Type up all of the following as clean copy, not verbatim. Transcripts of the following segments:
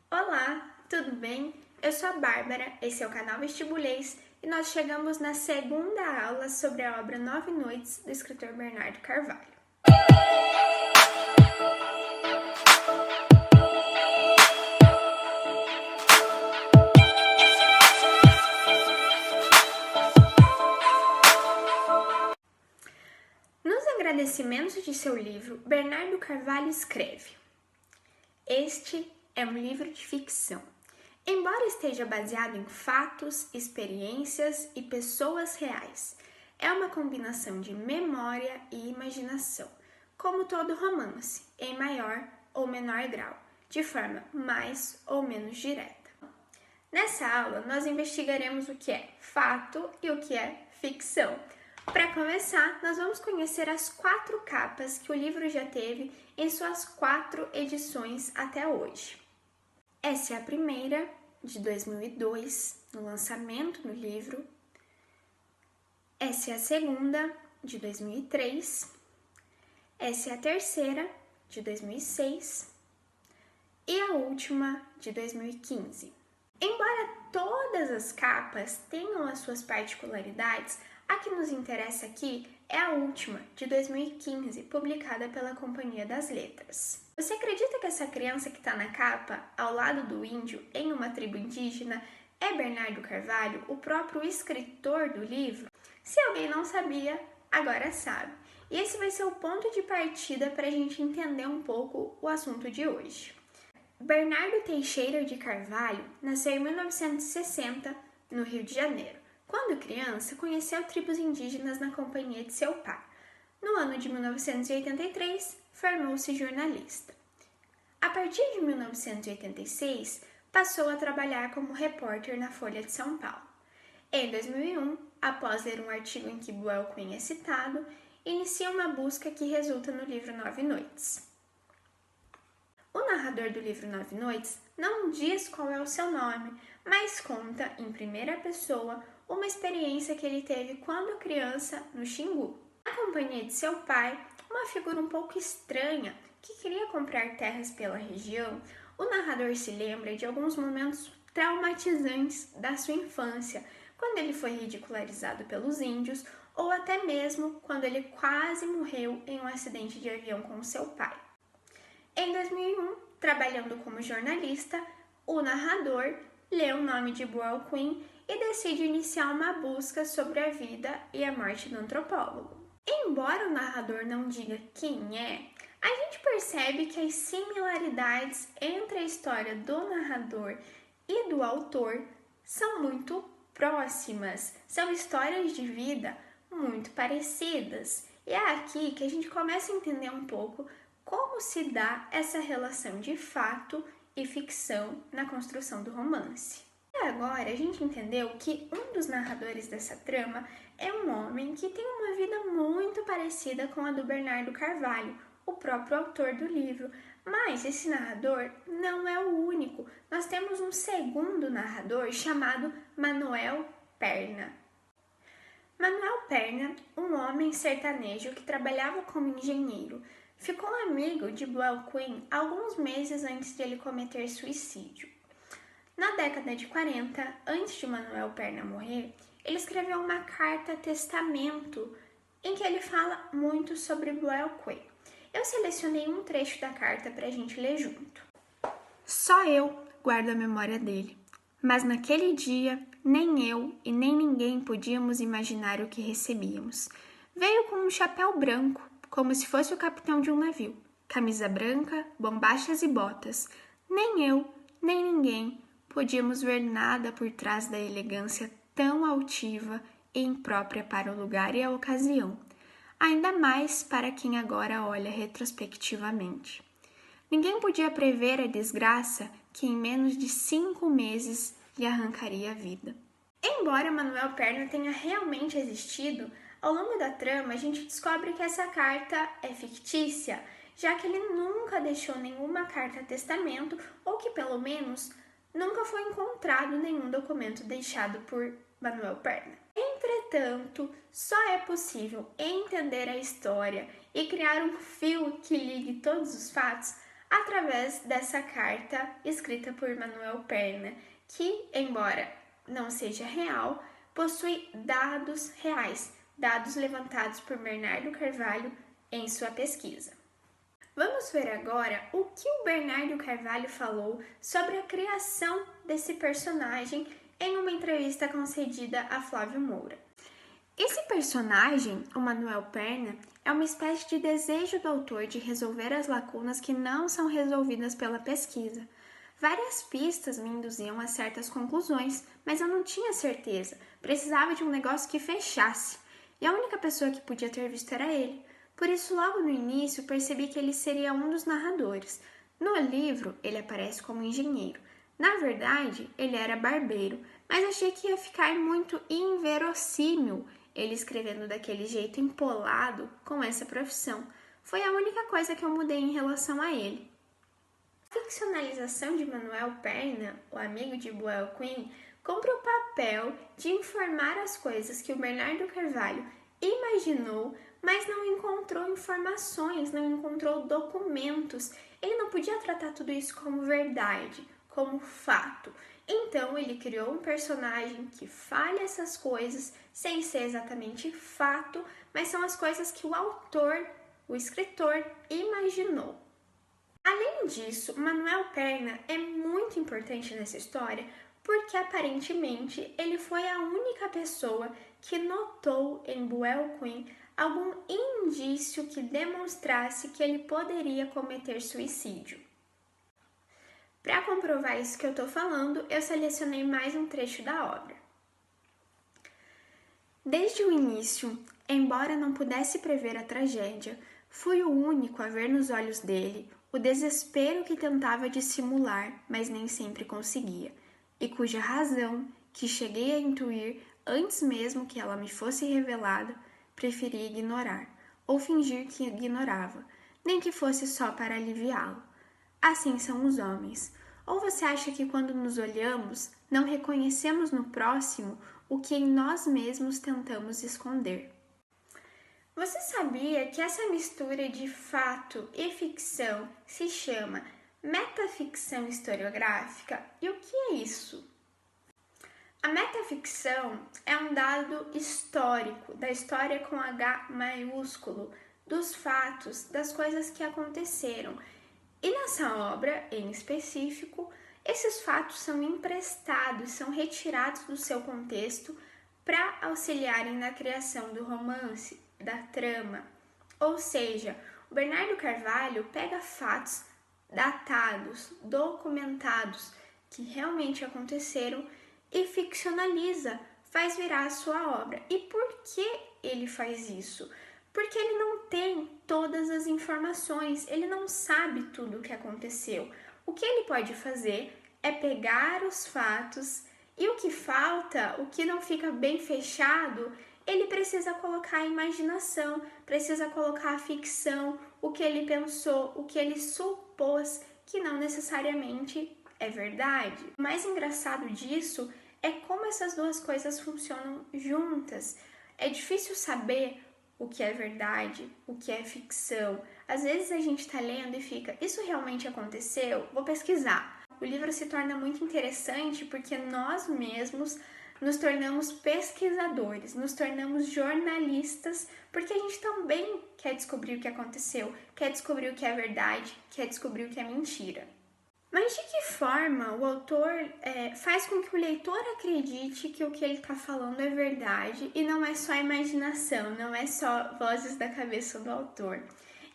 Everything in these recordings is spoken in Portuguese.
Olá, tudo bem? Eu sou a Bárbara, esse é o canal Vestibulês e nós chegamos na segunda aula sobre a obra Nove Noites do escritor Bernardo Carvalho. Nos agradecimentos de seu livro, Bernardo Carvalho escreve: Este é um livro de ficção. Embora esteja baseado em fatos, experiências e pessoas reais, é uma combinação de memória e imaginação, como todo romance, em maior ou menor grau, de forma mais ou menos direta. Nessa aula, nós investigaremos o que é fato e o que é ficção. Para começar, nós vamos conhecer as 4 capas que o livro já teve em suas 4 edições até hoje. Essa é a primeira, de 2002, no lançamento do livro. Essa é a segunda, de 2003. Essa é a terceira, de 2006. E a última, de 2015. Embora todas as capas tenham as suas particularidades, a que nos interessa aqui é a última, de 2015, publicada pela Companhia das Letras. Você acredita que essa criança que está na capa, ao lado do índio, em uma tribo indígena, é Bernardo Carvalho, o próprio escritor do livro? Se alguém não sabia, agora sabe. E esse vai ser o ponto de partida para a gente entender um pouco o assunto de hoje. Bernardo Teixeira de Carvalho nasceu em 1960, no Rio de Janeiro. Quando criança, conheceu tribos indígenas na companhia de seu pai. No ano de 1983, formou-se jornalista. A partir de 1986, passou a trabalhar como repórter na Folha de São Paulo. Em 2001, após ler um artigo em que Buell Quinn é citado, inicia uma busca que resulta no livro Nove Noites. O narrador do livro Nove Noites não diz qual é o seu nome, mas conta, em primeira pessoa, uma experiência que ele teve quando criança no Xingu. Na companhia de seu pai, uma figura um pouco estranha que queria comprar terras pela região, o narrador se lembra de alguns momentos traumatizantes da sua infância, quando ele foi ridicularizado pelos índios ou até mesmo quando ele quase morreu em um acidente de avião com seu pai. Em 2001, trabalhando como jornalista, o narrador lê o nome de Buell Quinn e decide iniciar uma busca sobre a vida e a morte do antropólogo. Embora o narrador não diga quem é, a gente percebe que as similaridades entre a história do narrador e do autor são muito próximas, são histórias de vida muito parecidas. E é aqui que a gente começa a entender um pouco como se dá essa relação de fato e ficção na construção do romance. E agora a gente entendeu que um dos narradores dessa trama é um homem que tem uma vida muito parecida com a do Bernardo Carvalho, o próprio autor do livro. Mas esse narrador não é o único. Nós temos um segundo narrador chamado Manuel Perna. Manuel Perna, um homem sertanejo que trabalhava como engenheiro, ficou amigo de Buell Quinn alguns meses antes de ele cometer suicídio. Na década de 40, antes de Manuel Perna morrer, ele escreveu uma carta-testamento em que ele fala muito sobre Buell Quinn. Eu selecionei um trecho da carta para a gente ler junto. Só eu guardo a memória dele, mas naquele dia nem eu e nem ninguém podíamos imaginar o que recebíamos. Veio com um chapéu branco, como se fosse o capitão de um navio, camisa branca, bombachas e botas. Nem eu, nem ninguém podíamos ver nada por trás da elegância tão altiva e imprópria para o lugar e a ocasião, ainda mais para quem agora olha retrospectivamente. Ninguém podia prever a desgraça que em menos de 5 meses lhe arrancaria a vida. Embora Manuel Perna tenha realmente existido, ao longo da trama a gente descobre que essa carta é fictícia, já que ele nunca deixou nenhuma carta-testamento ou que, pelo menos, nunca foi encontrado nenhum documento deixado por Manuel Perna. Entretanto, só é possível entender a história e criar um fio que ligue todos os fatos através dessa carta escrita por Manuel Perna, que, embora não seja real, possui dados reais, dados levantados por Bernardo Carvalho em sua pesquisa. Vamos ver agora o que o Bernardo Carvalho falou sobre a criação desse personagem em uma entrevista concedida a Flávio Moura. Esse personagem, o Manuel Perna, é uma espécie de desejo do autor de resolver as lacunas que não são resolvidas pela pesquisa. Várias pistas me induziam a certas conclusões, mas eu não tinha certeza, precisava de um negócio que fechasse, e a única pessoa que podia ter visto era ele. Por isso, logo no início, percebi que ele seria um dos narradores. No livro, ele aparece como engenheiro. Na verdade, ele era barbeiro, mas achei que ia ficar muito inverossímil ele escrevendo daquele jeito empolado com essa profissão. Foi a única coisa que eu mudei em relação a ele. A ficcionalização de Manuel Perna, o amigo de Buell Quinn, cumpre o papel de informar as coisas que o Bernardo Carvalho imaginou, mas não encontrou informações, não encontrou documentos. Ele não podia tratar tudo isso como verdade, como fato. Então ele criou um personagem que fale essas coisas sem ser exatamente fato, mas são as coisas que o autor, o escritor, imaginou. Além disso, Manuel Perna é muito importante nessa história porque aparentemente ele foi a única pessoa que notou em Buell Quinn algum indício que demonstrasse que ele poderia cometer suicídio. Para comprovar isso que eu estou falando, eu selecionei mais um trecho da obra. Desde o início, embora não pudesse prever a tragédia, fui o único a ver nos olhos dele o desespero que tentava dissimular, mas nem sempre conseguia, e cuja razão, que cheguei a intuir antes mesmo que ela me fosse revelada, preferi ignorar, ou fingir que ignorava, nem que fosse só para aliviá-lo. Assim são os homens. Ou você acha que quando nos olhamos, não reconhecemos no próximo o que em nós mesmos tentamos esconder? Você sabia que essa mistura de fato e ficção se chama metaficção historiográfica? E o que é isso? A metaficção é um dado histórico, da história com H maiúsculo, dos fatos, das coisas que aconteceram. E nessa obra, em específico, esses fatos são emprestados, são retirados do seu contexto para auxiliarem na criação do romance, da trama. Ou seja, o Bernardo Carvalho pega fatos datados, documentados, que realmente aconteceram e ficcionaliza, faz virar a sua obra. E por que ele faz isso? Porque ele não tem todas as informações, ele não sabe tudo o que aconteceu. O que ele pode fazer é pegar os fatos e o que falta, o que não fica bem fechado, ele precisa colocar a imaginação, precisa colocar a ficção, o que ele pensou, o que ele supôs, que não necessariamente é verdade. O mais engraçado disso é como essas duas coisas funcionam juntas. É difícil saber o que é verdade, o que é ficção. Às vezes a gente está lendo e fica, isso realmente aconteceu? Vou pesquisar. O livro se torna muito interessante porque nós mesmos nos tornamos pesquisadores, nos tornamos jornalistas, porque a gente também quer descobrir o que aconteceu, quer descobrir o que é verdade, quer descobrir o que é mentira. Mas de que forma o autor faz com que o leitor acredite que o que ele está falando é verdade e não é só imaginação, não é só vozes da cabeça do autor?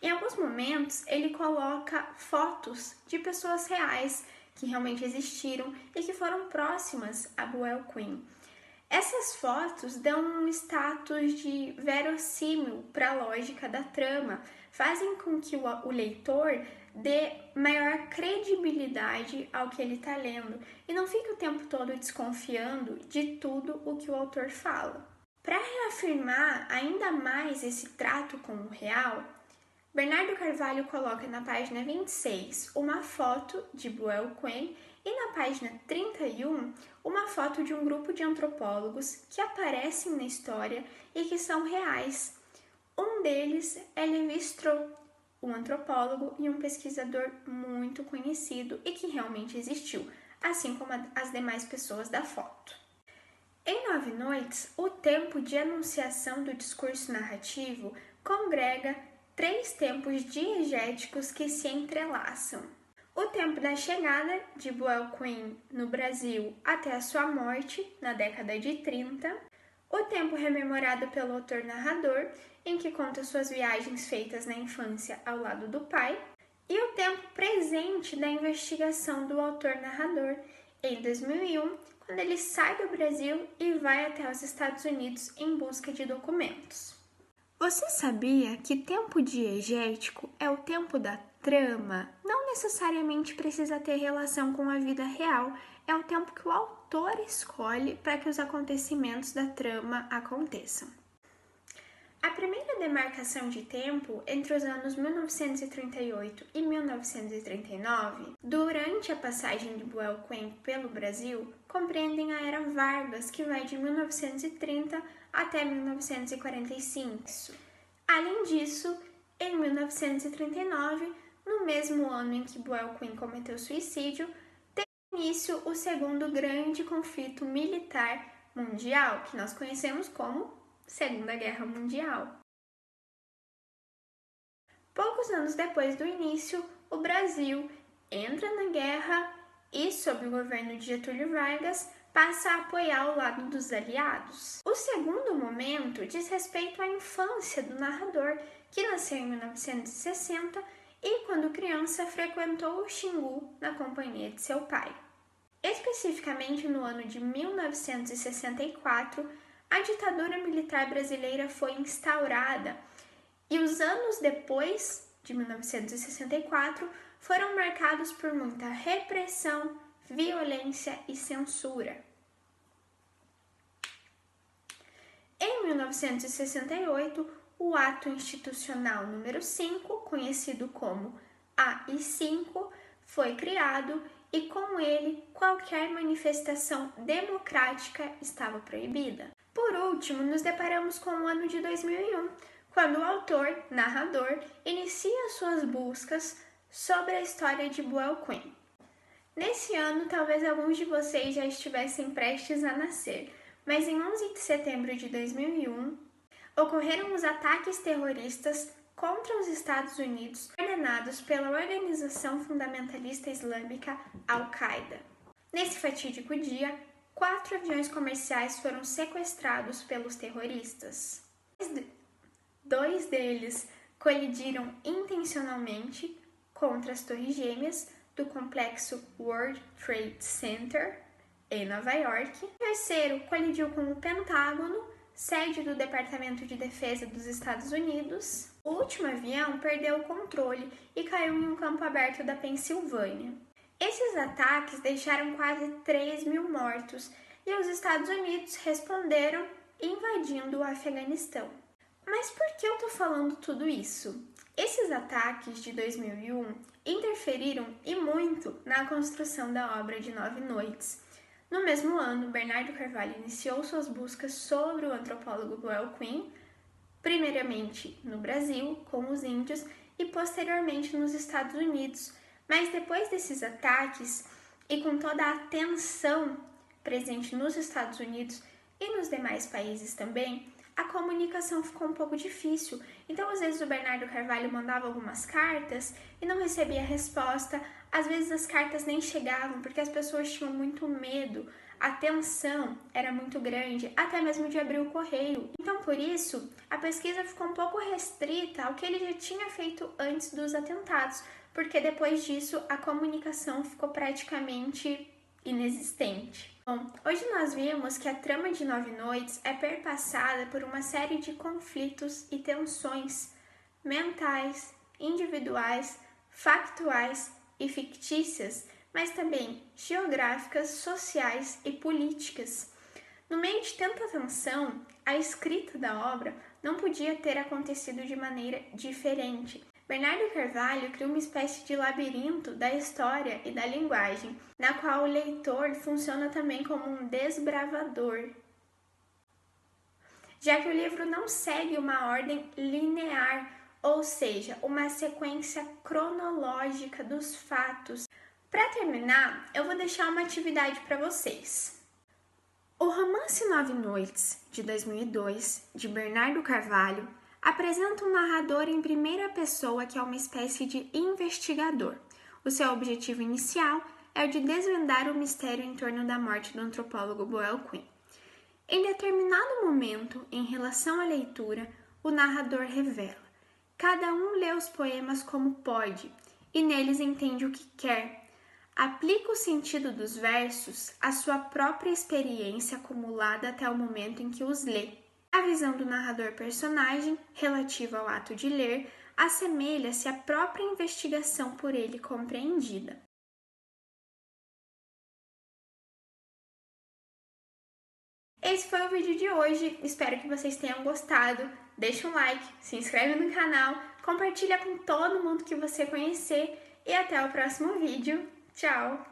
Em alguns momentos, ele coloca fotos de pessoas reais que realmente existiram e que foram próximas a Buell Quinn. Essas fotos dão um status de verossímil para a lógica da trama, fazem com que o leitor dê maior credibilidade ao que ele está lendo e não fique o tempo todo desconfiando de tudo o que o autor fala. Para reafirmar ainda mais esse trato com o real, Bernardo Carvalho coloca na página 26 uma foto de Buell Quinn e na página 31 uma foto de um grupo de antropólogos que aparecem na história e que são reais. Um deles é Levi Strauss, um antropólogo e um pesquisador muito conhecido e que realmente existiu, assim como as demais pessoas da foto. Em 9 Noites, o tempo de anunciação do discurso narrativo congrega 3 tempos diegéticos que se entrelaçam. O tempo da chegada de Buell Quinn no Brasil até a sua morte, na década de 30, o tempo rememorado pelo autor-narrador, em que conta suas viagens feitas na infância ao lado do pai, e o tempo presente da investigação do autor-narrador, em 2001, quando ele sai do Brasil e vai até os Estados Unidos em busca de documentos. Você sabia que tempo diegético é o tempo da trama? Não necessariamente precisa ter relação com a vida real, é o tempo que o autor escolhe para que os acontecimentos da trama aconteçam. A primeira demarcação de tempo entre os anos 1938 e 1939, durante a passagem de Buell Quinn pelo Brasil, compreendem a Era Vargas, que vai de 1930 até 1945. Além disso, em 1939, no mesmo ano em que Buell Quinn cometeu suicídio, teve início o segundo grande conflito militar mundial, que nós conhecemos como Segunda Guerra Mundial. Poucos anos depois do início, o Brasil entra na guerra e, sob o governo de Getúlio Vargas, passa a apoiar o lado dos aliados. O segundo momento diz respeito à infância do narrador, que nasceu em 1960 e, quando criança, frequentou o Xingu na companhia de seu pai. Especificamente no ano de 1964, a ditadura militar brasileira foi instaurada e os anos depois de 1964 foram marcados por muita repressão, violência e censura. Em 1968, o Ato Institucional número 5, conhecido como AI-5, foi criado e com ele qualquer manifestação democrática estava proibida. Por último, nos deparamos com o ano de 2001, quando o autor, narrador, inicia suas buscas sobre a história de Buell Quinn. Nesse ano, talvez alguns de vocês já estivessem prestes a nascer, mas em 11 de setembro de 2001, ocorreram os ataques terroristas contra os Estados Unidos, coordenados pela organização fundamentalista islâmica Al-Qaeda. Nesse fatídico dia, 4 aviões comerciais foram sequestrados pelos terroristas. 2 deles colidiram intencionalmente contra as torres gêmeas do complexo World Trade Center, em Nova York. O terceiro colidiu com o Pentágono, sede do Departamento de Defesa dos Estados Unidos. O último avião perdeu o controle e caiu em um campo aberto da Pensilvânia. Esses ataques deixaram quase 3.000 mortos e os Estados Unidos responderam invadindo o Afeganistão. Mas por que eu tô falando tudo isso? Esses ataques de 2001 interferiram e muito na construção da obra de 9 Noites. No mesmo ano, Bernardo Carvalho iniciou suas buscas sobre o antropólogo Buell Quinn, primeiramente no Brasil, com os índios, e posteriormente nos Estados Unidos. Mas depois desses ataques, e com toda a tensão presente nos Estados Unidos e nos demais países também, a comunicação ficou um pouco difícil. Então, às vezes, o Bernardo Carvalho mandava algumas cartas e não recebia resposta. Às vezes, as cartas nem chegavam porque as pessoas tinham muito medo. A tensão era muito grande, até mesmo de abrir o correio. Então, por isso, a pesquisa ficou um pouco restrita ao que ele já tinha feito antes dos atentados, porque depois disso, a comunicação ficou praticamente inexistente. Bom, hoje nós vimos que a trama de 9 Noites é perpassada por uma série de conflitos e tensões mentais, individuais, factuais e fictícias, mas também geográficas, sociais e políticas. No meio de tanta tensão, a escrita da obra não podia ter acontecido de maneira diferente. Bernardo Carvalho cria uma espécie de labirinto da história e da linguagem, na qual o leitor funciona também como um desbravador, já que o livro não segue uma ordem linear ou seja, uma sequência cronológica dos fatos. Para terminar, eu vou deixar uma atividade para vocês. O romance Nove Noites, de 2002, de Bernardo Carvalho, apresenta um narrador em primeira pessoa que é uma espécie de investigador. O seu objetivo inicial é o de desvendar o mistério em torno da morte do antropólogo Boel Quinn. Em determinado momento, em relação à leitura, o narrador revela: cada um lê os poemas como pode e neles entende o que quer. Aplica o sentido dos versos à sua própria experiência acumulada até o momento em que os lê. A visão do narrador-personagem, relativa ao ato de ler, assemelha-se à própria investigação por ele compreendida. Esse foi o vídeo de hoje, espero que vocês tenham gostado. Deixa um like, se inscreve no canal, compartilha com todo mundo que você conhecer e até o próximo vídeo. Tchau!